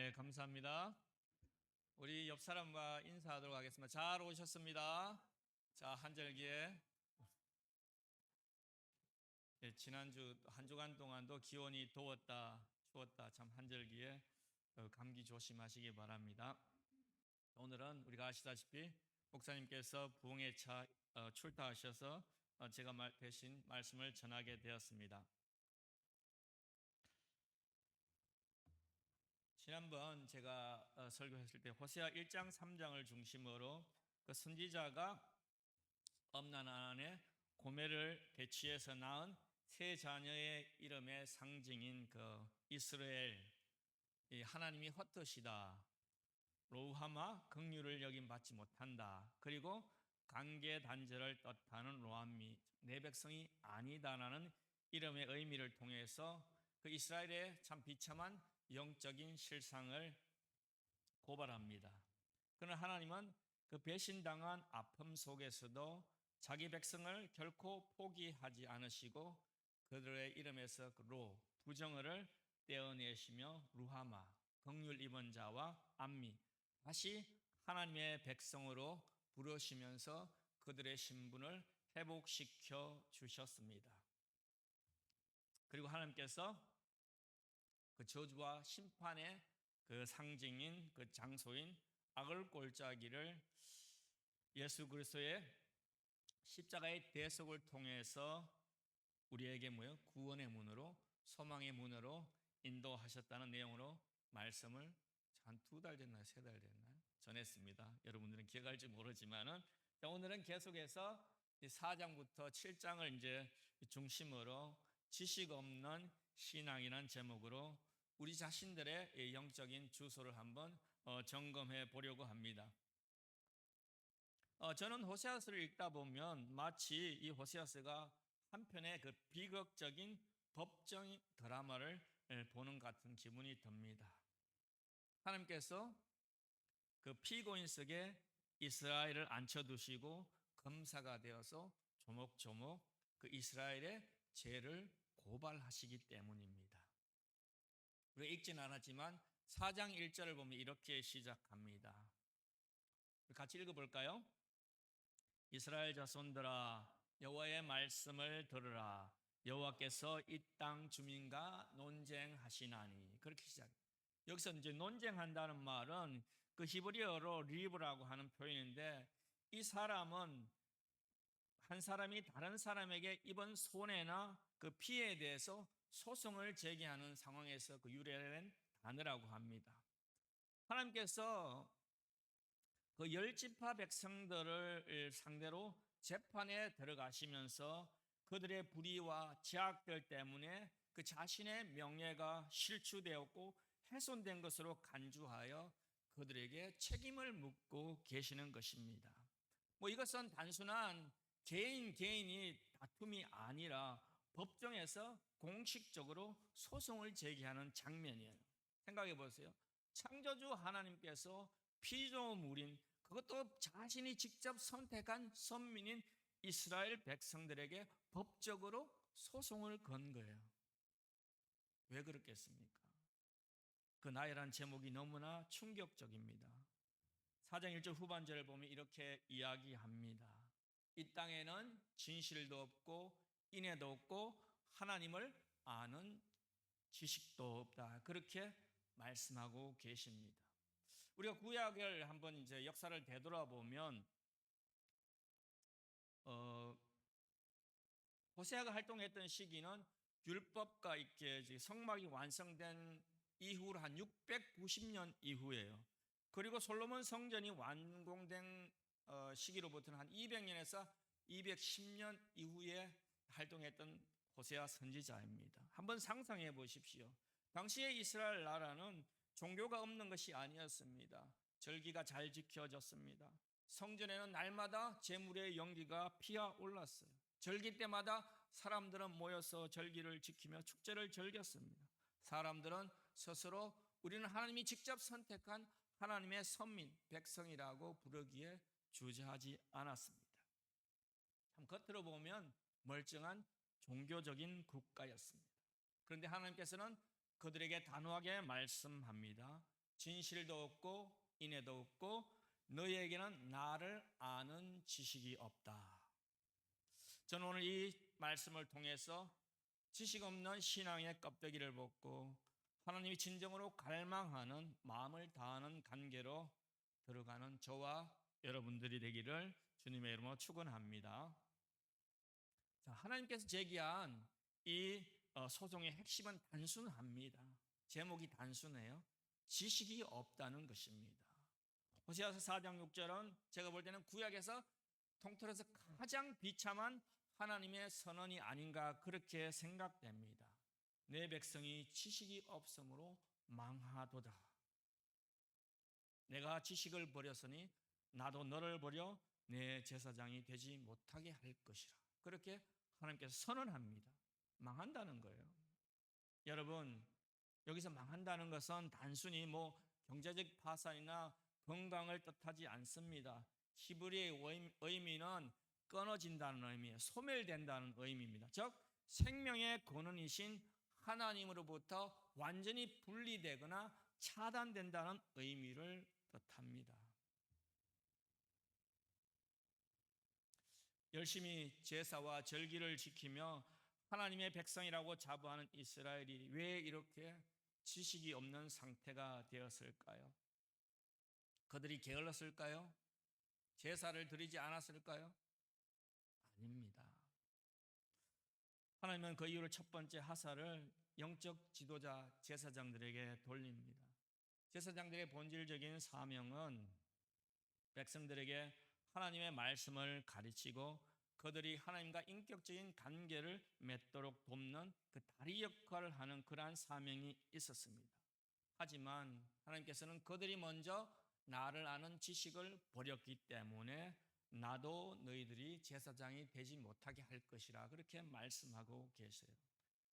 네, 감사합니다. 우리 옆 사람과 인사하도록 하겠습니다. 잘 오셨습니다. 자, 한절기에 지난주 한 주간 동안도 기온이 더웠다, 추웠다, 참 한절기에 감기 조심하시기 바랍니다. 오늘은 우리가 아시다시피 목사님께서 부흥의 차 출타하셔서 제가 대신 말씀을 전하게 되었습니다. 지난번 제가 설교했을 때 호세아 1장 3장을 중심으로 그 선지자가 엄난 아내 고멜을 대취해서 낳은 세 자녀의 이름의 상징인 그 이스라엘, 하나님이 헛되시다, 로우하마 긍휼을 여김 받지 못한다, 그리고 관계 단절을 뜻하는 로암미, 내 백성이 아니다라는 이름의 의미를 통해서 그 이스라엘의 참 비참한 영적인 실상을 고발합니다. 그러나 하나님은 그 배신당한 아픔 속에서도 자기 백성을 결코 포기하지 않으시고 그들의 이름에서 그 부정어를 떼어내시며 루하마, 긍휼 입은 자와 암미, 다시 하나님의 백성으로 부르시면서 그들의 신분을 회복시켜 주셨습니다. 그리고 하나님께서 그 저주와 심판의 그 상징인 그 장소인 악을 골짜기를 예수 그리스도의 십자가의 대속을 통해서 우리에게 구원의 문으로, 소망의 문으로 인도하셨다는 내용으로 말씀을 한 2달 됐나요? 3달 됐나요? 전했습니다. 여러분들은 기억할지 모르지만은 오늘은 계속해서 4장부터 7장을 이제 중심으로 지식 없는 신앙이라는 제목으로 우리 자신들의 영적인 주소를 한번 점검해 보려고 합니다. 저는 호세아서를 읽다 보면 마치 이 호세아서가 한편의 그 비극적인 법정 드라마를 보는 같은 기분이 듭니다. 하나님께서 그 피고인 속에 이스라엘을 앉혀두시고 검사가 되어서 조목조목 그 이스라엘의 죄를 고발하시기 때문입니다. 우리가 읽지는 않았지만 4장 1절을 보면 이렇게 시작합니다. 같이 읽어볼까요? 이스라엘 자손들아, 여호와의 말씀을 들으라. 여호와께서 이 땅 주민과 논쟁하시나니. 그렇게 시작해요. 여기서 이제 논쟁한다는 말은 그 히브리어로 리브라고 하는 표현인데, 이 사람은 한 사람이 다른 사람에게 입은 손해나 그 피해에 대해서 소송을 제기하는 상황에서 그 유래된 단어라고 합니다. 하나님께서 그 10지파 백성들을 상대로 재판에 들어가시면서 그들의 불의와 제약들 때문에 그 자신의 명예가 실추되었고 훼손된 것으로 간주하여 그들에게 책임을 묻고 계시는 것입니다. 이것은 단순한 개인이 다툼이 아니라 법정에서 공식적으로 소송을 제기하는 장면이에요. 생각해 보세요. 창조주 하나님께서 피조물인, 그것도 자신이 직접 선택한 선민인 이스라엘 백성들에게 법적으로 소송을 건 거예요. 왜 그렇겠습니까? 그 나열한 제목이 너무나 충격적입니다. 4장 1절 후반절을 보면 이렇게 이야기합니다. 이 땅에는 진실도 없고 인애도 없고 하나님을 아는 지식도 없다. 그렇게 말씀하고 계십니다. 우리가 구약을 한번 이제 역사를 되돌아보면 호세아가 활동했던 시기는 율법과 이렇게 성막이 완성된 이후로 한 690년 이후예요. 그리고 솔로몬 성전이 완공된 시기로부터는 한 200년에서 210년 이후에 활동했던 호세아 선지자입니다. 한번 상상해 보십시오. 당시의 이스라엘 나라는 종교가 없는 것이 아니었습니다. 절기가 잘 지켜졌습니다. 성전에는 날마다 제물의 연기가 피어올랐어요. 절기 때마다 사람들은 모여서 절기를 지키며 축제를 즐겼습니다. 사람들은 스스로 우리는 하나님이 직접 선택한 하나님의 선민, 백성이라고 부르기에 주저하지 않았습니다. 참 겉으로 보면 멀쩡한 종교적인 국가였습니다. 그런데 하나님께서는 그들에게 단호하게 말씀합니다. 진실도 없고 인애도 없고 너희에게는 나를 아는 지식이 없다. 저는 오늘 이 말씀을 통해서 지식 없는 신앙의 껍데기를 벗고 하나님이 진정으로 갈망하는 마음을 다하는 관계로 들어가는 저와 여러분들이 되기를 주님의 이름으로 축원합니다. 자, 하나님께서 제기한 이 소송의 핵심은 단순합니다. 제목이 단순해요. 지식이 없다는 것입니다. 호세아서 4장 6절은 제가 볼 때는 구약에서 통틀어서 가장 비참한 하나님의 선언이 아닌가 그렇게 생각됩니다. 내 백성이 지식이 없으므로 망하도다. 내가 지식을 버렸으니 나도 너를 버려 내 제사장이 되지 못하게 할 것이라. 그렇게 하나님께서 선언합니다. 망한다는 거예요. 여러분, 여기서 망한다는 것은 단순히 경제적 파산이나 건강을 뜻하지 않습니다. 히브리의 의미는 끊어진다는 의미예요. 소멸된다는 의미입니다. 즉 생명의 근원이신 하나님으로부터 완전히 분리되거나 차단된다는 의미를 뜻합니다. 열심히 제사와 절기를 지키며 하나님의 백성이라고 자부하는 이스라엘이 왜 이렇게 지식이 없는 상태가 되었을까요? 그들이 게을렀을까요? 제사를 드리지 않았을까요? 아닙니다. 하나님은 그 이유를 첫 번째 하사를 영적 지도자 제사장들에게 돌립니다. 제사장들의 본질적인 사명은 백성들에게 하나님의 말씀을 가르치고 그들이 하나님과 인격적인 관계를 맺도록 돕는 그 다리 역할을 하는 그러한 사명이 있었습니다. 하지만 하나님께서는 그들이 먼저 나를 아는 지식을 버렸기 때문에 나도 너희들이 제사장이 되지 못하게 할 것이라 그렇게 말씀하고 계세요.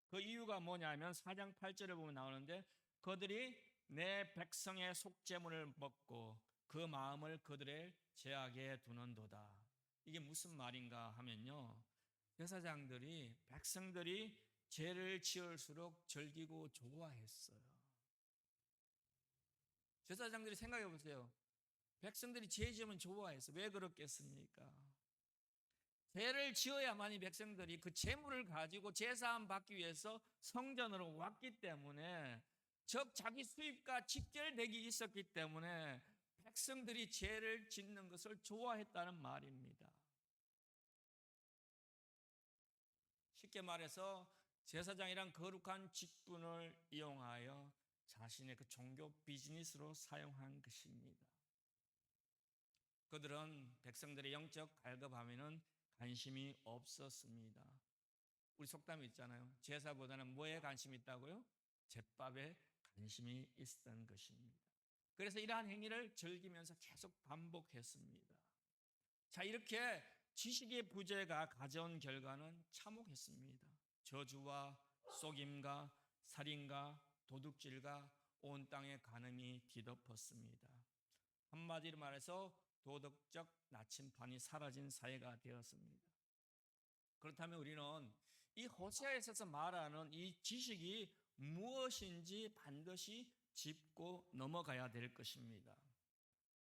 그 이유가 뭐냐면 4장 8절에 보면 나오는데 그들이 내 백성의 속죄물을 먹고 그 마음을 그들의 죄악에 두는도다. 이게 무슨 말인가 하면요, 제사장들이 백성들이 죄를 지을수록 즐기고 좋아했어요. 제사장들이 생각해 보세요. 백성들이 죄 지으면 좋아해서 왜 그렇겠습니까? 죄를 지어야만이 백성들이 그 재물을 가지고 제사함 받기 위해서 성전으로 왔기 때문에, 즉 자기 수입과 직결되기 있었기 때문에 백성들이 죄를 짓는 것을 좋아했다는 말입니다. 쉽게 말해서 제사장이란 거룩한 직분을 이용하여 자신의 그 종교 비즈니스로 사용한 것입니다. 그들은 백성들의 영적 갈급함에는 관심이 없었습니다. 우리 속담이 있잖아요. 제사보다는 뭐에 관심이 있다고요? 잿밥에 관심이 있었던 것입니다. 그래서 이러한 행위를 즐기면서 계속 반복했습니다. 자, 이렇게 지식의 부재가 가져온 결과는 참혹했습니다. 저주와 속임과 살인과 도둑질과 온 땅의 간음이 뒤덮었습니다. 한마디로 말해서 도덕적 나침판이 사라진 사회가 되었습니다. 그렇다면 우리는 이 호세아에 있어서 말하는 이 지식이 무엇인지 반드시 짚고 넘어가야 될 것입니다.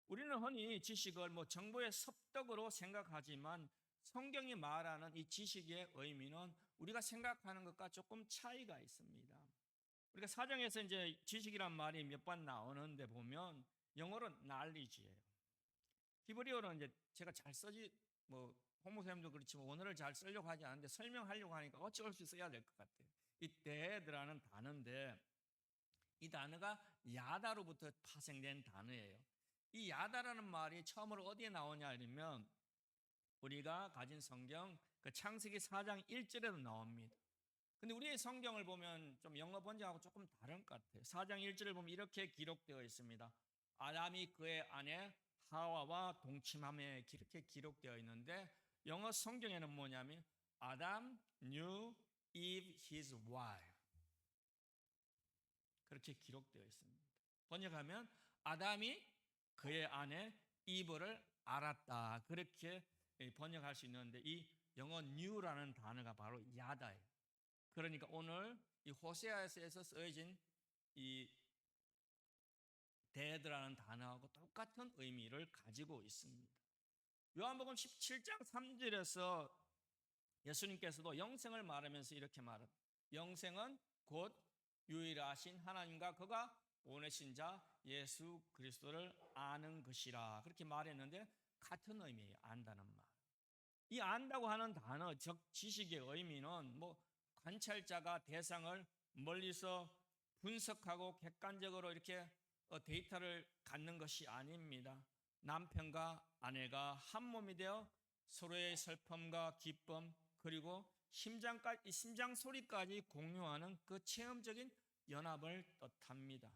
우리는 흔히 지식을 정보의 습득으로 생각하지만 성경이 말하는 이 지식의 의미는 우리가 생각하는 것과 조금 차이가 있습니다. 우리가 사정에서 이제 지식이란 말이 몇 번 나오는데 보면 영어로는 knowledge예요. 히브리어는 이제 제가 잘 쓰지 홍모쌤도 그렇지만 원어를 잘 쓰려고 하지 않는데 설명하려고 하니까 어쩔 수 써야 될 것 같아요. 이 데드라는 단어인데 이 단어가 야다로부터 파생된 단어예요. 이 야다라는 말이 처음으로 어디에 나오냐 하면 우리가 가진 성경 그 창세기 4장 1절에도 나옵니다. 근데 우리의 성경을 보면 좀 영어 번역하고 조금 다른 것 같아요. 4장 1절을 보면 이렇게 기록되어 있습니다. 아담이 그의 아내 하와와 동침함에 이렇게 기록되어 있는데 영어 성경에는 뭐냐면 Adam knew Eve his wife 그렇게 기록되어 있습니다. 번역하면 아담이 그의 아내 이브를 알았다 그렇게 번역할 수 있는데 이 영어 knew라는 단어가 바로 야다예요. 그러니까 오늘 이 호세아서에서 쓰여진 이 dead라는 단어하고 똑같은 의미를 가지고 있습니다. 요한복음 17장 3절에서 예수님께서도 영생을 말하면서 이렇게 말합니다. 영생은 곧 유일하신 하나님과 그가 보내신 자 예수 그리스도를 아는 것이라 그렇게 말했는데 같은 의미예요. 안다는 말. 이 안다고 하는 단어 즉 지식의 의미는 뭐 관찰자가 대상을 멀리서 분석하고 객관적으로 이렇게 데이터를 갖는 것이 아닙니다. 남편과 아내가 한 몸이 되어 서로의 슬픔과 기쁨 그리고 심장 소리까지 공유하는 그 체험적인 연합을 뜻합니다.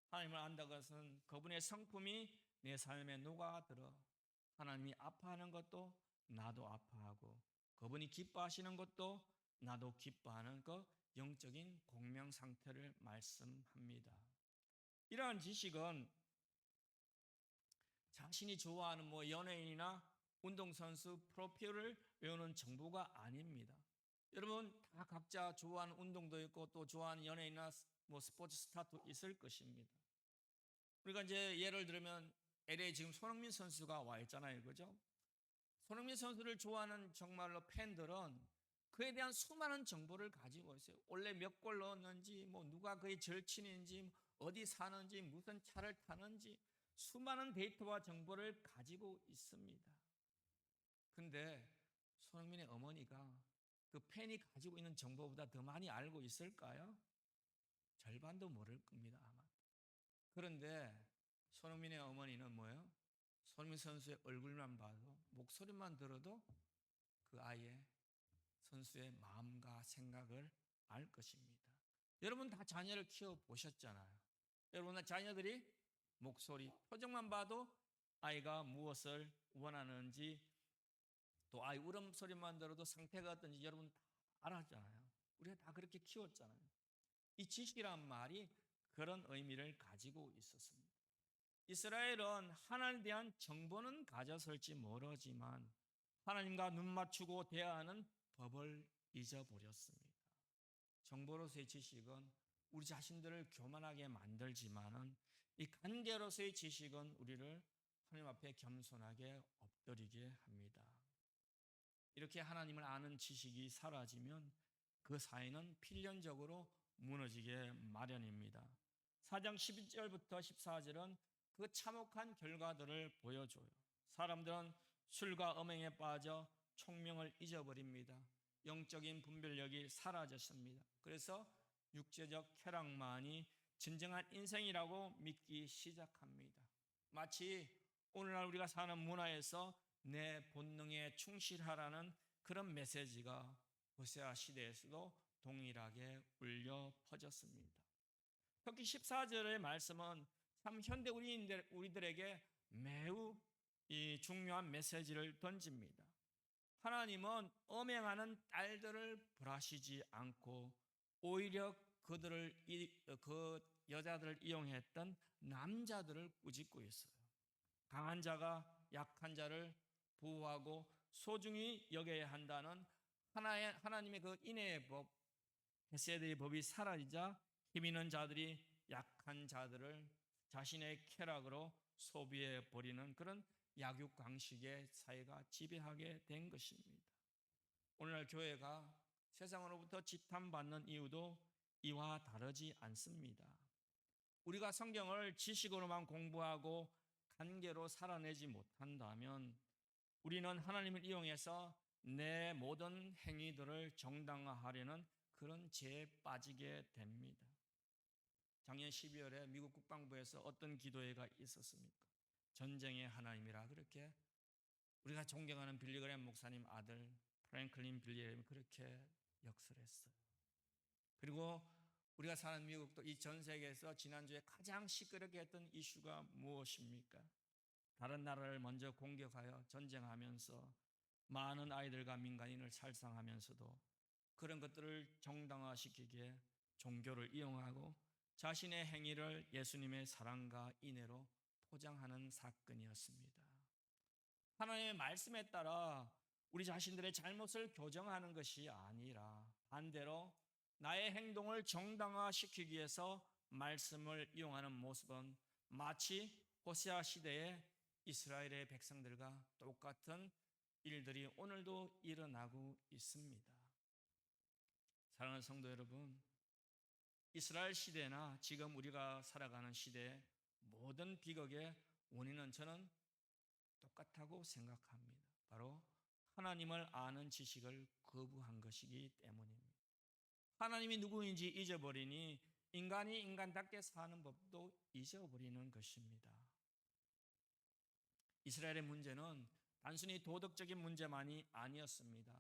하나님을 안다는 것은 그분의 성품이 내 삶에 녹아들어 하나님이 아파하는 것도 나도 아파하고 그분이 기뻐하시는 것도 나도 기뻐하는 그 영적인 공명 상태를 말씀합니다. 이러한 지식은 자신이 좋아하는 뭐 연예인이나 운동선수 프로필을 외우는 정보가 아닙니다. 여러분 다 각자 좋아하는 운동도 있고 또 좋아하는 연예인이나 뭐 스포츠 스타도 있을 것입니다. 우리가 이제 예를 들면 LA 지금 손흥민 선수가 와 있잖아요. 그죠? 손흥민 선수를 좋아하는 정말로 팬들은 그에 대한 수많은 정보를 가지고 있어요. 원래 몇 골 넣었는지, 뭐 누가 그의 절친인지, 어디 사는지, 무슨 차를 타는지 수많은 데이터와 정보를 가지고 있습니다. 근데 손흥민의 어머니가 그 팬이 가지고 있는 정보보다 더 많이 알고 있을까요? 절반도 모를 겁니다, 아마. 그런데 손흥민의 어머니는 뭐예요? 손흥민 선수의 얼굴만 봐도 목소리만 들어도 그 아이의 선수의 마음과 생각을 알 것입니다. 여러분 다 자녀를 키워 보셨잖아요. 여러분 자녀들이 목소리, 표정만 봐도 아이가 무엇을 원하는지 또 아이 울음소리만 들어도 상태가 어떤지 여러분 다 알았잖아요. 우리가 다 그렇게 키웠잖아요. 이 지식이란 말이 그런 의미를 가지고 있었습니다. 이스라엘은 하나님에 대한 정보는 가졌을지 모르지만 하나님과 눈 맞추고 대화하는 법을 잊어버렸습니다. 정보로서의 지식은 우리 자신들을 교만하게 만들지만은 이 관계로서의 지식은 우리를 하나님 앞에 겸손하게 엎드리게 합니다. 이렇게 하나님을 아는 지식이 사라지면 그 사이는 필연적으로 무너지게 마련입니다. 4장 12절부터 14절은 그 참혹한 결과들을 보여줘요. 사람들은 술과 음행에 빠져 총명을 잊어버립니다. 영적인 분별력이 사라졌습니다. 그래서 육체적 쾌락만이 진정한 인생이라고 믿기 시작합니다. 마치 오늘날 우리가 사는 문화에서 내 본능에 충실하라는 그런 메시지가 호세아 시대에서도 동일하게 울려 퍼졌습니다. 특히 14절의 말씀은 참 현대 우리들에게 매우 중요한 메시지를 던집니다. 하나님은 음행하는 딸들을 벌하시지 않고 오히려 그 여자들을 이용했던 남자들을 꾸짖고 있어요. 강한 자가 약한 자를 보호하고 소중히 여겨야 한다는 하나님의 그 인애의 법, 헤세드의 법이 사라지자 힘 있는 자들이 약한 자들을 자신의 쾌락으로 소비해 버리는 그런 약육강식의 사회가 지배하게 된 것입니다. 오늘날 교회가 세상으로부터 지탄받는 이유도 이와 다르지 않습니다. 우리가 성경을 지식으로만 공부하고 관계로 살아내지 못한다면 우리는 하나님을 이용해서 내 모든 행위들을 정당화하려는 그런 죄에 빠지게 됩니다. 작년 12월에 미국 국방부에서 어떤 기도회가 있었습니까? 전쟁의 하나님이라 그렇게 우리가 존경하는 빌리그램 목사님 아들 프랭클린 빌리그램이 그렇게 역설했어요. 그리고 우리가 사는 미국도 이 전 세계에서 지난주에 가장 시끄럽게 했던 이슈가 무엇입니까? 다른 나라를 먼저 공격하여 전쟁하면서 많은 아이들과 민간인을 살상하면서도 그런 것들을 정당화시키기에 종교를 이용하고 자신의 행위를 예수님의 사랑과 인애로 포장하는 사건이었습니다. 하나님의 말씀에 따라 우리 자신들의 잘못을 교정하는 것이 아니라 반대로 나의 행동을 정당화시키기 위해서 말씀을 이용하는 모습은 마치 호세아 시대의 이스라엘의 백성들과 똑같은 일들이 오늘도 일어나고 있습니다. 사랑하는 성도 여러분, 이스라엘 시대나 지금 우리가 살아가는 시대의 모든 비극의 원인은 저는 똑같다고 생각합니다. 바로 하나님을 아는 지식을 거부한 것이기 때문입니다. 하나님이 누구인지 잊어버리니 인간이 인간답게 사는 법도 잊어버리는 것입니다. 이스라엘의 문제는 단순히 도덕적인 문제만이 아니었습니다.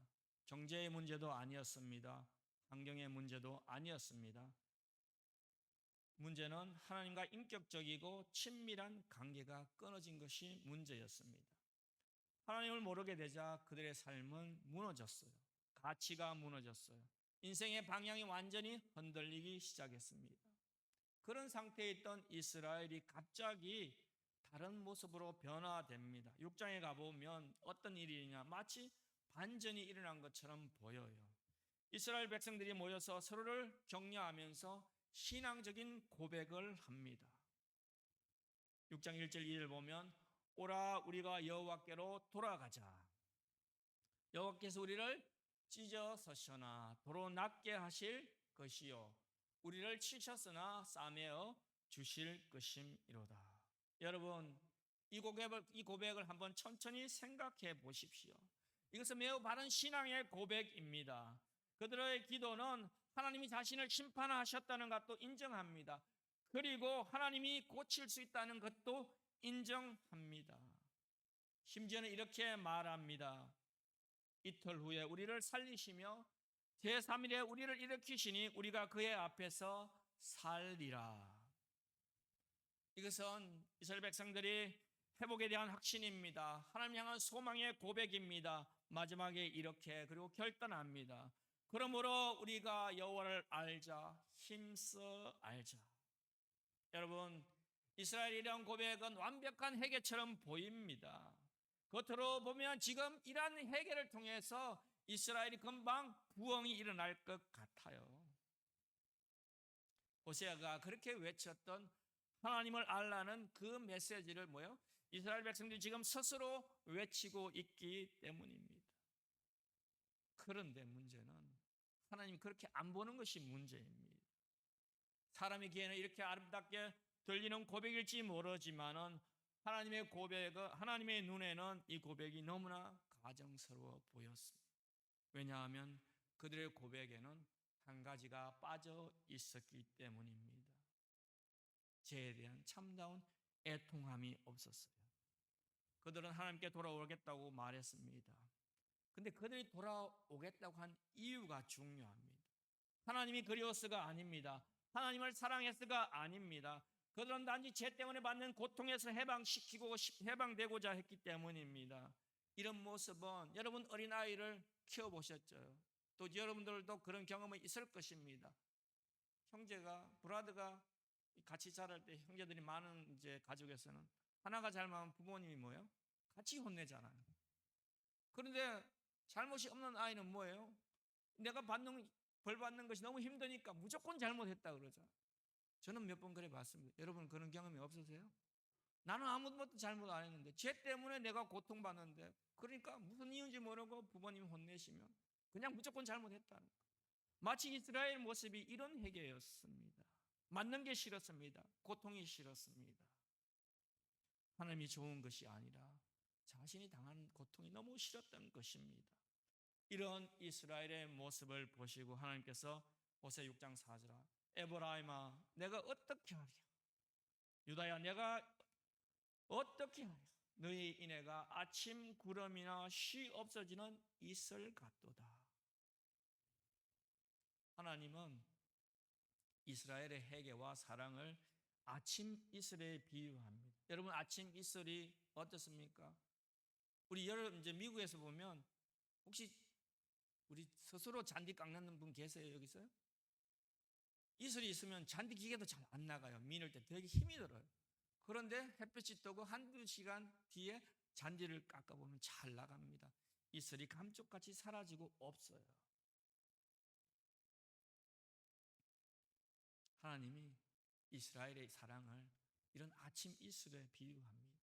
경제의 문제도 아니었습니다. 환경의 문제도 아니었습니다. 문제는 하나님과 인격적이고 친밀한 관계가 끊어진 것이 문제였습니다. 하나님을 모르게 되자 그들의 삶은 무너졌어요. 가치가 무너졌어요. 인생의 방향이 완전히 흔들리기 시작했습니다. 그런 상태에 있던 이스라엘이 갑자기 다른 모습으로 변화됩니다. 6장에 가보면 어떤 일이냐, 마치 반전이 일어난 것처럼 보여요. 이스라엘 백성들이 모여서 서로를 격려하면서 신앙적인 고백을 합니다. 6장 1절 2절 보면 오라 우리가 여호와께로 돌아가자. 여호와께서 우리를 찢어서셔나 도로 낫게 하실 것이요 우리를 치셨으나 싸매어 주실 것임이로다. 여러분, 이 고백을 한번 천천히 생각해 보십시오. 이것은 매우 바른 신앙의 고백입니다. 그들의 기도는 하나님이 자신을 심판하셨다는 것도 인정합니다. 그리고 하나님이 고칠 수 있다는 것도 인정합니다. 심지어는 이렇게 말합니다. 이틀 후에 우리를 살리시며 제3일에 우리를 일으키시니 우리가 그의 앞에서 살리라. 이것은 이스라엘 백성들이 회복에 대한 확신입니다. 하나님 향한 소망의 고백입니다. 마지막에 이렇게 그리고 결단합니다. 그러므로 우리가 여호와를 알자, 힘써 알자. 여러분, 이스라엘의 이런 고백은 완벽한 회개처럼 보입니다. 겉으로 보면 지금 이러한 회개를 통해서 이스라엘이 금방 부흥이 일어날 것 같아요. 호세아가 그렇게 외쳤던 하나님을 알라는 그 메시지를 이스라엘 백성들이 지금 스스로 외치고 있기 때문입니다. 그런데 문제는 하나님이 그렇게 안 보는 것이 문제입니다. 사람의 귀에는 이렇게 아름답게 들리는 고백일지 모르지만은 하나님의 눈에는 이 고백이 너무나 가정스러워 보였습니다. 왜냐하면 그들의 고백에는 한 가지가 빠져 있었기 때문입니다. 죄에 대한 참다운 애통함이 없었어요. 그들은 하나님께 돌아오겠다고 말했습니다. 근데 그들이 돌아오겠다고 한 이유가 중요합니다. 하나님이 그리웠어가 아닙니다. 하나님을 사랑했어가 아닙니다. 그들은 단지 죄 때문에 받는 고통에서 해방되고자 했기 때문입니다. 이런 모습은 여러분 어린아이를 키워보셨죠? 또 여러분들도 그런 경험이 있을 것입니다. 브라더가 같이 자랄 때 형제들이 많은 이제 가족에서는 하나가 잘못하면 부모님이 같이 혼내잖아요. 그런데 잘못이 없는 아이는 내가 벌 받는 것이 너무 힘드니까 무조건 잘못했다 그러죠. 저는 몇 번 그래 봤습니다. 여러분 그런 경험이 없으세요? 나는 아무것도 잘못 안 했는데 죄 때문에 내가 고통받는데 그러니까 무슨 이유인지 모르고 부모님 혼내시면 그냥 무조건 잘못했다는 거. 마치 이스라엘 모습이 이런 회개였습니다. 맞는 게 싫었습니다. 고통이 싫었습니다. 하나님이 좋은 것이 아니라 자신이 당한 고통이 너무 싫었던 것입니다. 이런 이스라엘의 모습을 보시고 하나님께서 호세 6장 4절 에브라임아 내가 어떻게 하랴 유다야 내가 어떻게 하랴 너희 인애가 아침 구름이나 쉬 없어지는 이슬 같도다. 하나님은 이스라엘의 회개와 사랑을 아침 이슬에 비유합니다. 여러분 아침 이슬이 어떻습니까? 여러분 이제 미국에서 보면 혹시 우리 스스로 잔디 깎는 분 계세요? 여기 있어요? 이슬이 있으면 잔디 기계도 잘 안 나가요. 미는 때 되게 힘이 들어요. 그런데 햇빛이 뜨고 한두 시간 뒤에 잔디를 깎아보면 잘 나갑니다. 이슬이 감쪽같이 사라지고 없어요. 하나님이 이스라엘의 사랑을 이런 아침 이슬에 비유합니다.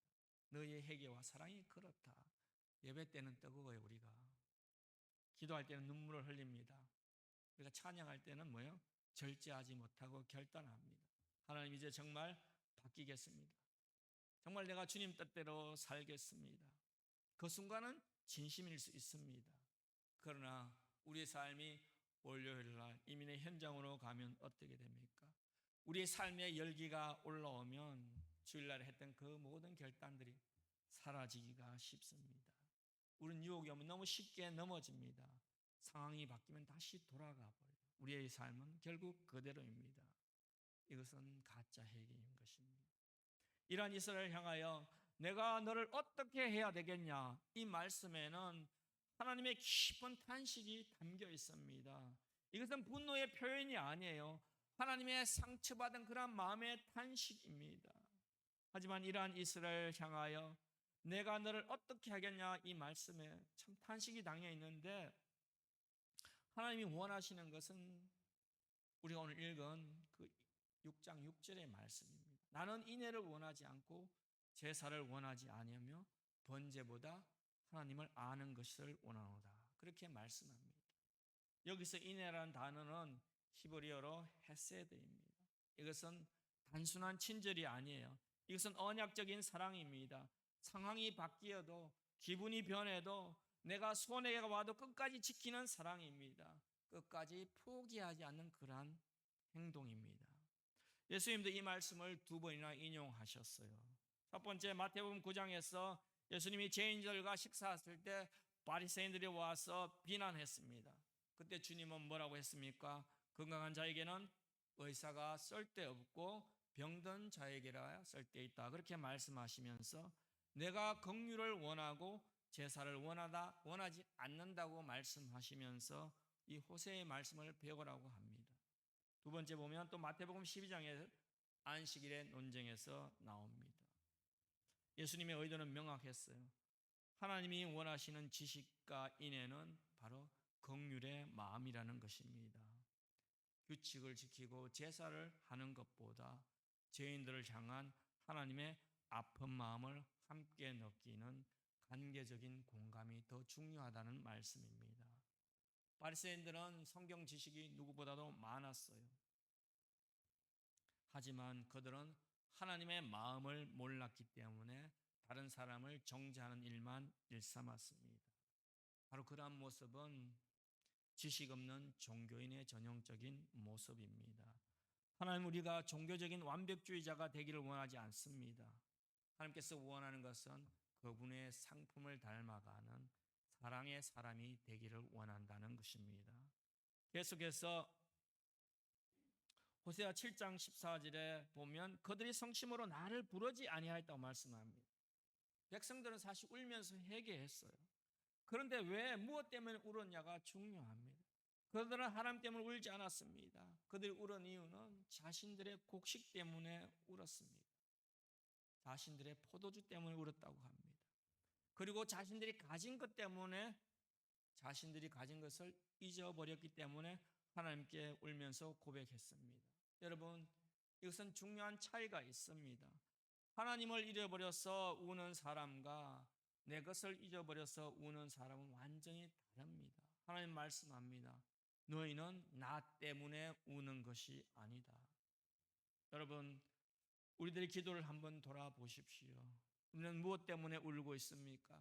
너의 회개와 사랑이 그렇다. 예배 때는 뜨거워요. 우리가 기도할 때는 눈물을 흘립니다. 우리가 찬양할 때는 뭐요? 절제하지 못하고 결단합니다. 하나님, 이제 정말 바뀌겠습니다. 정말 내가 주님 뜻대로 살겠습니다. 그 순간은 진심일 수 있습니다. 그러나 우리의 삶이 월요일 날 이민의 현장으로 가면 어떻게 됩니까? 우리의 삶의 열기가 올라오면 주일날에 했던 그 모든 결단들이 사라지기가 쉽습니다. 우리는 유혹이 오면 너무 쉽게 넘어집니다. 상황이 바뀌면 다시 돌아가 버려요. 우리의 삶은 결국 그대로입니다. 이것은 가짜 회개인 것입니다. 이러한 이스라엘을 향하여 내가 너를 어떻게 해야 되겠냐, 이 말씀에는 하나님의 깊은 탄식이 담겨 있습니다. 이것은 분노의 표현이 아니에요. 하나님의 상처받은 그런 마음의 탄식입니다. 하지만 이러한 이스라엘을 향하여 내가 너를 어떻게 하겠냐, 이 말씀에 참 탄식이 담겨 있는데, 하나님이 원하시는 것은 우리가 오늘 읽은 그 6장 6절의 말씀입니다. 나는 인애를 원하지 않고 제사를 원하지 아니하며 번제보다 하나님을 아는 것을 원하노라. 그렇게 말씀합니다. 여기서 인애라는 단어는 히브리어로 헤세드입니다. 이것은 단순한 친절이 아니에요. 이것은 언약적인 사랑입니다. 상황이 바뀌어도 기분이 변해도 내가 손해가 와도 끝까지 지키는 사랑입니다. 끝까지 포기하지 않는 그러한 행동입니다. 예수님도 이 말씀을 2번이나 인용하셨어요. 첫 번째, 마태복음 9장에서 예수님이 죄인들과 식사했을 때 바리새인들이 와서 비난했습니다. 그때 주님은 뭐라고 했습니까? 건강한 자에게는 의사가 쓸데없고 병든 자에게라 쓸데있다. 그렇게 말씀하시면서 내가 긍휼을 원하고 제사를 원하지 않는다고 말씀하시면서 이 호세의 말씀을 배우라고 합니다. 두 번째 보면 또 마태복음 12장에 안식일의 논쟁에서 나옵니다. 예수님의 의도는 명확했어요. 하나님이 원하시는 지식과 인애는 바로 긍휼의 마음이라는 것입니다. 규칙을 지키고 제사를 하는 것보다 죄인들을 향한 하나님의 아픈 마음을 함께 느끼는 관계적인 공감이 더 중요하다는 말씀입니다. 바리새인들은 성경 지식이 누구보다도 많았어요. 하지만 그들은 하나님의 마음을 몰랐기 때문에 다른 사람을 정죄하는 일만 일삼았습니다. 바로 그러한 모습은 지식 없는 종교인의 전형적인 모습입니다. 하나님, 우리가 종교적인 완벽주의자가 되기를 원하지 않습니다. 하나님께서 원하는 것은 그분의 상품을 닮아가는 사랑의 사람이 되기를 원한다는 것입니다. 계속해서 호세아 7장 14절에 보면 그들이 성심으로 나를 부르지 아니하였다고 말씀합니다. 백성들은 사실 울면서 회개했어요. 그런데 왜 무엇 때문에 울었냐가 중요합니다. 그들은 하나님 때문에 울지 않았습니다. 그들이 울은 이유는 자신들의 곡식 때문에 울었습니다. 자신들의 포도주 때문에 울었다고 합니다. 그리고 자신들이 가진 것 때문에, 자신들이 가진 것을 잊어버렸기 때문에 하나님께 울면서 고백했습니다. 여러분, 이것은 중요한 차이가 있습니다. 하나님을 잃어버려서 우는 사람과 내 것을 잊어버려서 우는 사람은 완전히 다릅니다. 하나님 말씀합니다. 너희는 나 때문에 우는 것이 아니다. 여러분, 우리들의 기도를 한번 돌아보십시오. 우리는 무엇 때문에 울고 있습니까?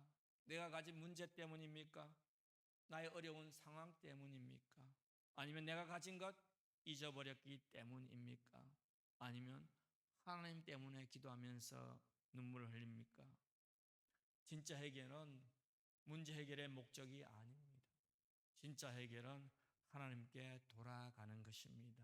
내가 가진 문제 때문입니까? 나의 어려운 상황 때문입니까? 아니면 내가 가진 것 잊어버렸기 때문입니까? 아니면 하나님 때문에 기도하면서 눈물을 흘립니까? 진짜 해결은 문제 해결의 목적이 아닙니다. 진짜 해결은 하나님께 돌아가는 것입니다.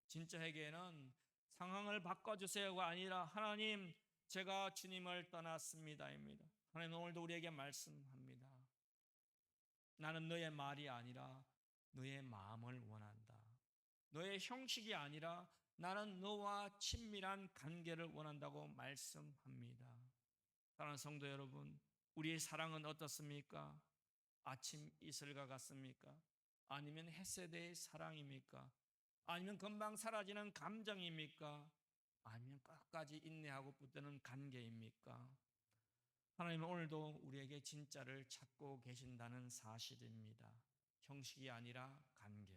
진짜 해결은 상황을 바꿔주세요가 아니라 하나님, 제가 주님을 떠났습니다입니다. 하나님, 오늘도 우리에게 말씀합니다. 나는 너의 말이 아니라 너의 마음을 원한다. 너의 형식이 아니라 나는 너와 친밀한 관계를 원한다고 말씀합니다. 사랑하는 성도 여러분, 우리의 사랑은 어떻습니까? 아침 이슬과 같습니까? 아니면 햇세대의 사랑입니까? 아니면 금방 사라지는 감정입니까? 아니면 끝까지 인내하고 붙드는 관계입니까? 하나님은 오늘도 우리에게 진짜를 찾고 계신다는 사실입니다. 형식이 아니라 관계,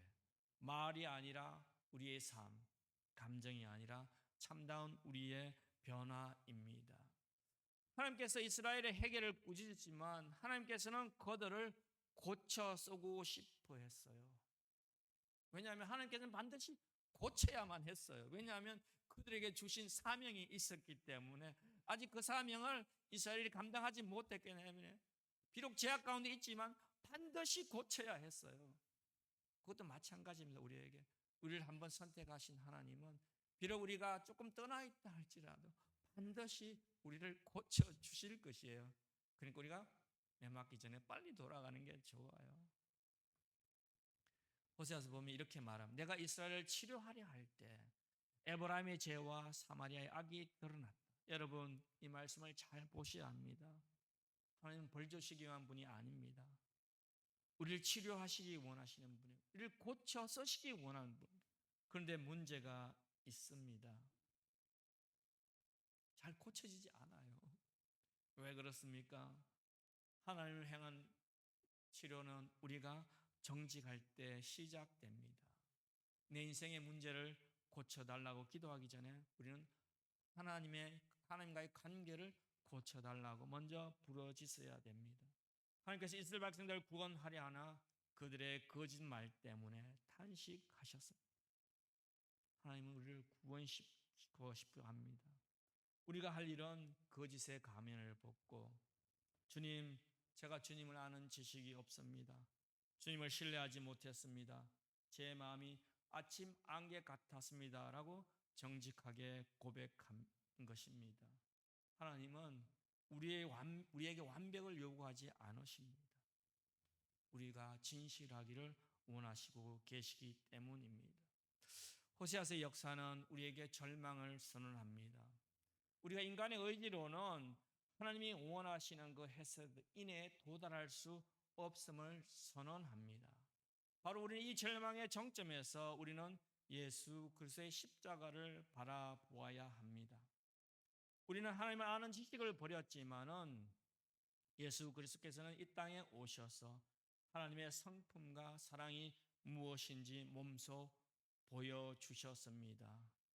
말이 아니라 우리의 삶, 감정이 아니라 참다운 우리의 변화입니다. 하나님께서 이스라엘의 해결을 꾸짖지만 하나님께서는 그들을 고쳐 쓰고 싶어 했어요. 왜냐하면 하나님께서는 반드시 고쳐야만 했어요. 왜냐하면 그들에게 주신 사명이 있었기 때문에 아직 그 사명을 이스라엘이 감당하지 못했기 때문에 비록 제약 가운데 있지만 반드시 고쳐야 했어요. 그것도 마찬가지입니다. 우리에게 우리를 한번 선택하신 하나님은 비록 우리가 조금 떠나 있다 할지라도 반드시 우리를 고쳐 주실 것이에요. 그러니까 우리가 매맞기 전에 빨리 돌아가는 게 좋아요. 호세아서 보면 이렇게 말합니다. 내가 이스라엘을 치료하려 할 때 에브라임의 죄와 사마리아의 악이 드러났다. 여러분 이 말씀을 잘 보셔야 합니다. 하나님은 벌 주시기 위한 분이 아닙니다. 우리를 치료하시기 원하시는 분이에요. 우리를 고쳐 쓰시기 원하는 분. 그런데 문제가 있습니다. 잘 고쳐지지 않아요. 왜 그렇습니까? 하나님을 향한 치료는 우리가 정직할 때 시작됩니다. 내 인생의 문제를 고쳐달라고 기도하기 전에 우리는 하나님과의 관계를 고쳐달라고 먼저 부르짖어야 됩니다. 하나님께서 이스라엘 백성들을 구원하려 하나 그들의 거짓말 때문에 탄식하셨습니다. 하나님은 우리를 구원시키고 싶어 합니다. 우리가 할 일은 거짓의 가면을 벗고 주님, 제가 주님을 아는 지식이 없습니다. 주님을 신뢰하지 못했습니다. 제 마음이 아침 안개 같았습니다. 라고 정직하게 고백한 것입니다. 하나님은 우리에게 완벽을 요구하지 않으십니다. 우리가 진실하기를 원하시고 계시기 때문입니다. 호세아서의 역사는 우리에게 절망을 선언합니다. 우리가 인간의 의지로는 하나님이 원하시는 그 헤세드 인에 도달할 수 없음을 선언합니다. 바로 우리는 이 절망의 정점에서 우리는 예수 그리스도의 십자가를 바라보아야 합니다. 우리는 하나님을 아는 지식을 버렸지만은 예수 그리스도께서는 이 땅에 오셔서 하나님의 성품과 사랑이 무엇인지 몸소 보여주셨습니다.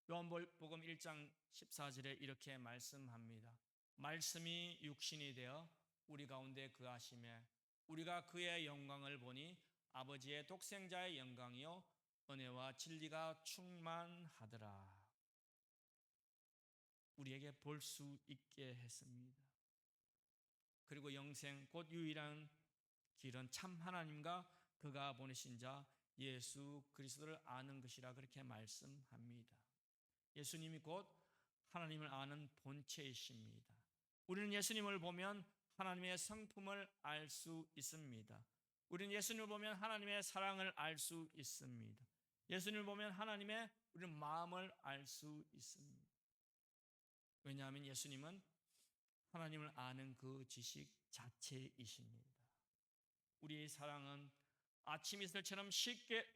요한복음 1장 14절에 이렇게 말씀합니다. 말씀이 육신이 되어 우리 가운데 거하심에 우리가 그의 영광을 보니 아버지의 독생자의 영광이요 은혜와 진리가 충만하더라. 우리에게 볼 수 있게 했습니다. 그리고 영생 곧 유일한 길은 참 하나님과 그가 보내신 자 예수 그리스도를 아는 것이라 그렇게 말씀합니다. 예수님이 곧 하나님을 아는 본체이십니다. 우리는 예수님을 보면 하나님의 성품을 알 수 있습니다. 우리는 예수님을 보면 하나님의 사랑을 알 수 있습니다. 예수님을 보면 하나님의 우리는 마음을 알 수 있습니다. 왜냐하면 예수님은 하나님을 아는 그 지식 자체이십니다. 우리의 사랑은 아침 이슬처럼 쉽게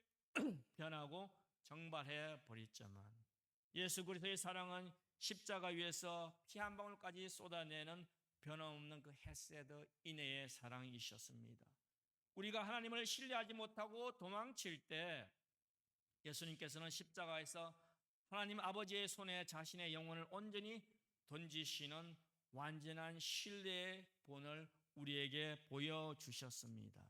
변하고 정발해 버렸지만 예수 그리스도의 사랑은 십자가 위에서 피 한 방울까지 쏟아내는 변함없는 그 헤세드 인애의 사랑이셨습니다. 우리가 하나님을 신뢰하지 못하고 도망칠 때 예수님께서는 십자가에서 하나님 아버지의 손에 자신의 영혼을 온전히 던지시는 완전한 신뢰의 본을 우리에게 보여주셨습니다.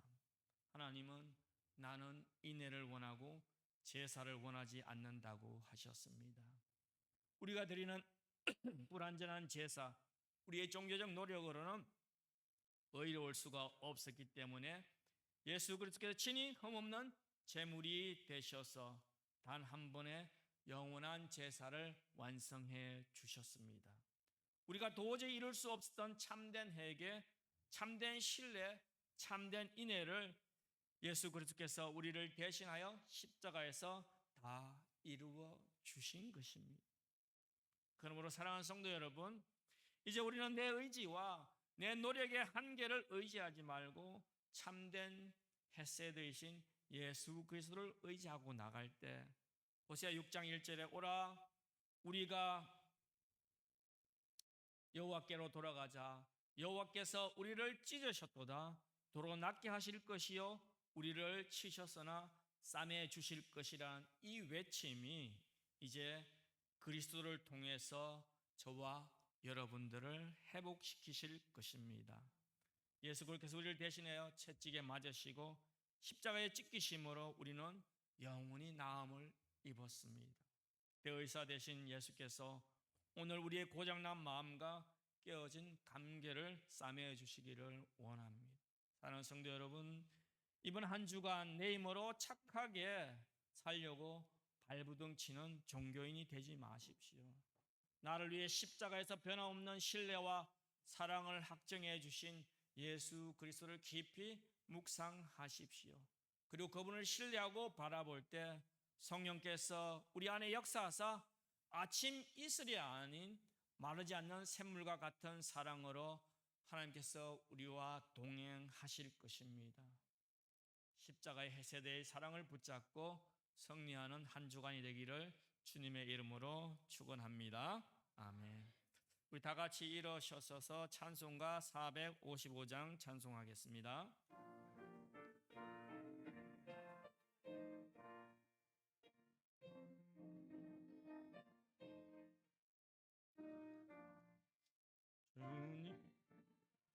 하나님은 나는 인애를 원하고 제사를 원하지 않는다고 하셨습니다. 우리가 드리는 불완전한 제사, 우리의 종교적 노력으로는 의로울 수가 없었기 때문에 예수 그리스도께서 친히 흠없는 제물이 되셔서 단 한 번의 영원한 제사를 완성해 주셨습니다. 우리가 도저히 이룰 수 없었던 참된 회개, 참된 신뢰, 참된 인애를 예수 그리스도께서 우리를 대신하여 십자가에서 다 이루어 주신 것입니다. 그러므로 사랑하는 성도 여러분, 이제 우리는 내 의지와 내 노력의 한계를 의지하지 말고 참된 헤세드이신 예수 그리스도를 의지하고 나갈 때 호세아 6장 1절에 오라 우리가 여호와께로 돌아가자. 여호와께서 우리를 찢으셨도다. 도로 낫게 하실 것이요 우리를 치셨으나 싸매 주실 것이란 이 외침이 이제 그리스도를 통해서 저와 여러분들을 회복시키실 것입니다. 예수 그리스도께서 우리를 대신하여 채찍에 맞으시고 십자가에 찢기심으로 우리는 영원히 나음을 입었습니다. 대의사 되신 예수께서 오늘 우리의 고장난 마음과 깨어진 감개를 싸매어 주시기를 원합니다. 사랑하는 성도 여러분, 이번 한 주간 내 힘으로 착하게 살려고 발부둥 치는 종교인이 되지 마십시오. 나를 위해 십자가에서 변함없는 신뢰와 사랑을 확증해 주신 예수 그리스도를 깊이 묵상하십시오. 그리고 그분을 신뢰하고 바라볼 때 성령께서 우리 안에 역사하사 아침 이슬이 아닌 마르지 않는 샘물과 같은 사랑으로 하나님께서 우리와 동행하실 것입니다. 십자가의 해세대의 사랑을 붙잡고 승리하는 한 주간이 되기를 주님의 이름으로 축원합니다. 아멘. 우리 다 같이 일어서셔서 찬송가 455장 찬송하겠습니다. 주님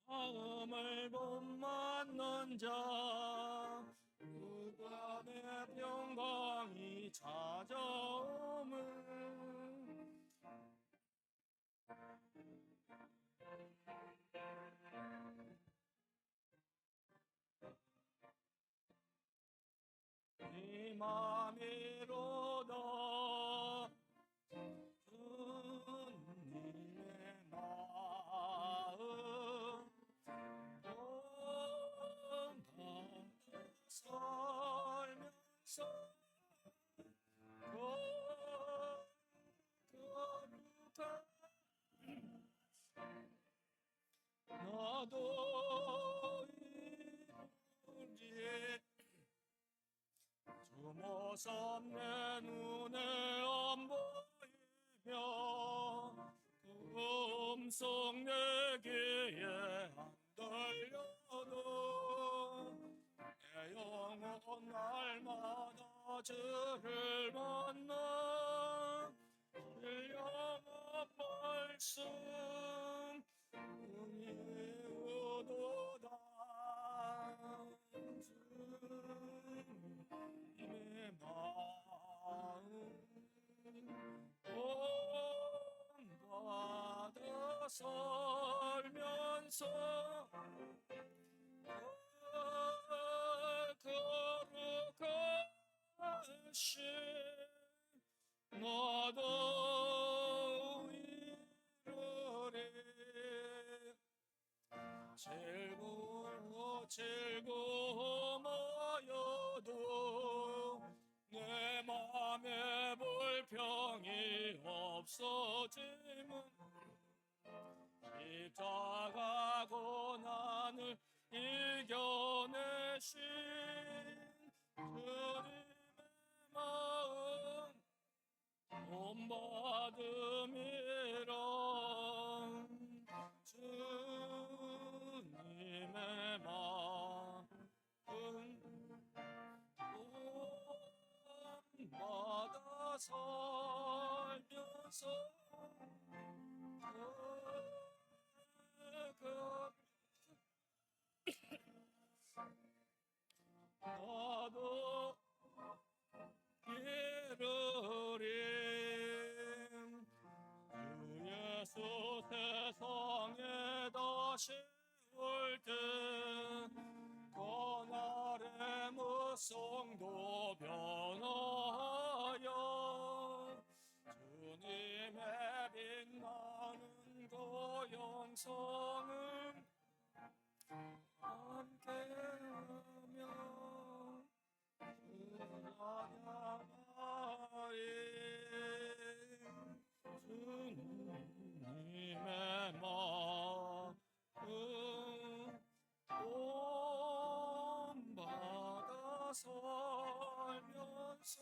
마음을 못 맞는 자 누가 내 평강이 찾아오면 이 맘이로다 주님의 마음 살면서 거룩한 나도 이루리 주 모습 내 눈에 안 보이며 음성 내 귀에 안 들려도 내 영혼 날마다 주를 만나 신령한 말씀 은혜로다 주님의 마음 본받아 살면서 거룩하신 나도 이르리 즐거움하여도 내 맘에 불평이 없어짐은 십자가 고난을 이겨내신 주님의 마음 본받음이라 주님의 마음 본받아 살면서 나도 이르리 주 예수 세상에 다시 올 때 그날의 무성도 변하여 주님의 빛나는 그 영성을 함께하며 찬양하리 주님의 마음 본받아 살면서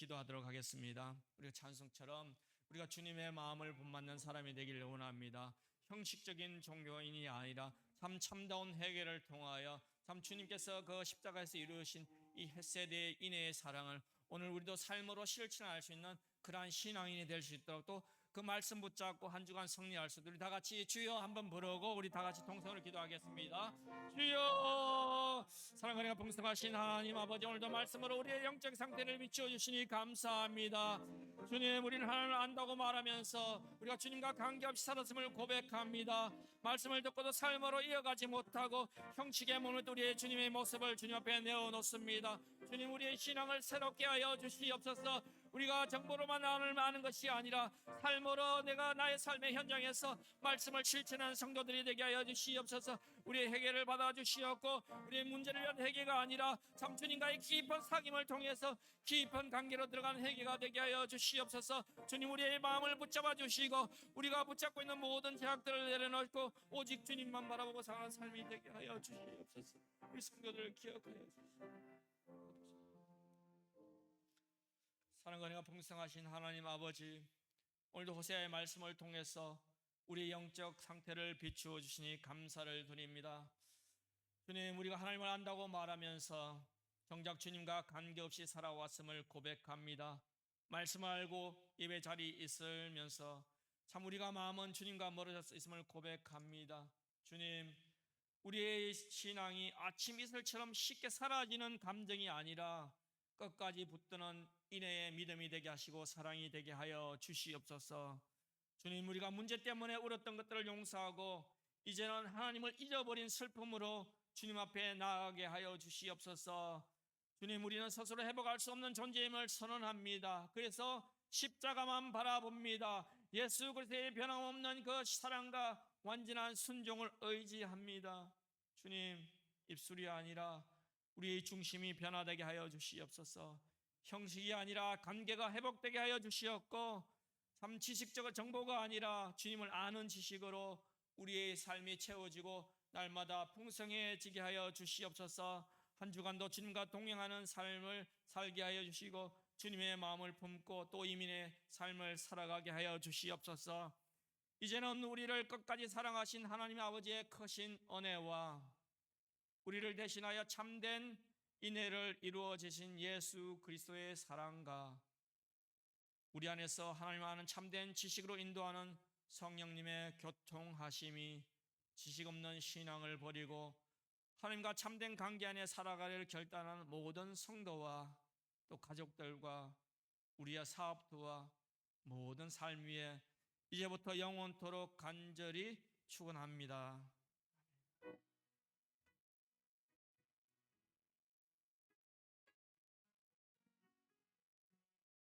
기도하도록 하겠습니다. 우리가 찬송처럼 우리가 주님의 마음을 본받는 사람이 되기를 원합니다. 형식적인 종교인이 아니라 참 참다운 회개를 통하여 참 주님께서 그 십자가에서 이루신 이 헷세대의 인애의 사랑을 오늘 우리도 삶으로 실천할 수 있는 그러한 신앙인이 될 수 있도록 또 그 말씀 붙잡고 한 주간 승리할 수 있도록 우리 다 같이 주여 한번 부르고 우리 다 같이 동성으로 기도하겠습니다. 주여, 사랑하는 풍성하신 하나님 아버지, 오늘도 말씀으로 우리의 영적 상태를 비추어 주시니 감사합니다. 주님, 우리는 하나님을 안다고 말하면서 우리가 주님과 관계없이 살았음을 고백합니다. 말씀을 듣고도 삶으로 이어가지 못하고 형식의 몸을 우리의 주님의 모습을 주님 앞에 내어놓습니다. 주님, 우리의 신앙을 새롭게 하여 주시옵소서. 우리가 정보로만 하나님을 아는 것이 아니라 삶으로 내가 나의 삶의 현장에서 말씀을 실천하는 성도들이 되게 하여 주시옵소서. 우리의 회개를 받아 주시옵고 우리의 문제를 위한 회개가 아니라 참 주님과의 깊은 사귐을 통해서 깊은 관계로 들어가는 회개가 되게 하여 주시옵소서. 주님, 우리의 마음을 붙잡아 주시고 우리가 붙잡고 있는 모든 제약들을 내려놓고 오직 주님만 바라보고 사는 삶이 되게 하여 주시옵소서. 우리 성도들을 기억하여 주시옵소서. 사랑과 은혜가 풍성하신 하나님 아버지, 오늘도 호세아의 말씀을 통해서 우리의 영적 상태를 비추어 주시니 감사를 드립니다. 주님, 우리가 하나님을 안다고 말하면서 정작 주님과 관계없이 살아왔음을 고백합니다. 말씀을 알고 예배 자리에 있으면서 참 우리가 마음은 주님과 멀어져 있음을 고백합니다. 주님, 우리의 신앙이 아침 이슬처럼 쉽게 사라지는 감정이 아니라 끝까지 붙드는 인애의 믿음이 되게 하시고 사랑이 되게 하여 주시옵소서. 주님, 우리가 문제 때문에 울었던 것들을 용서하고 이제는 하나님을 잊어버린 슬픔으로 주님 앞에 나아가게 하여 주시옵소서. 주님, 우리는 스스로 회복할 수 없는 존재임을 선언합니다. 그래서 십자가만 바라봅니다. 예수 그리스도의 변함없는 그 사랑과 완전한 순종을 의지합니다. 주님, 입술이 아니라 우리의 중심이 변화되게 하여 주시옵소서. 형식이 아니라 관계가 회복되게 하여 주시옵고 참 지식적 정보가 아니라 주님을 아는 지식으로 우리의 삶이 채워지고 날마다 풍성해지게 하여 주시옵소서. 한 주간도 주님과 동행하는 삶을 살게 하여 주시고 주님의 마음을 품고 또 이민의 삶을 살아가게 하여 주시옵소서. 이제는 우리를 끝까지 사랑하신 하나님 아버지의 크신 은혜와 우리를 대신하여 참된 인애를 이루어 주신 예수 그리스도의 사랑과 우리 안에서 하나님 아는 참된 지식으로 인도하는 성령님의 교통하심이 지식 없는 신앙을 버리고 하나님과 참된 관계 안에 살아가기를 결단하는 모든 성도와 또 가족들과 우리의 사업도와 모든 삶 위에 이제부터 영원토록 간절히 축원합니다.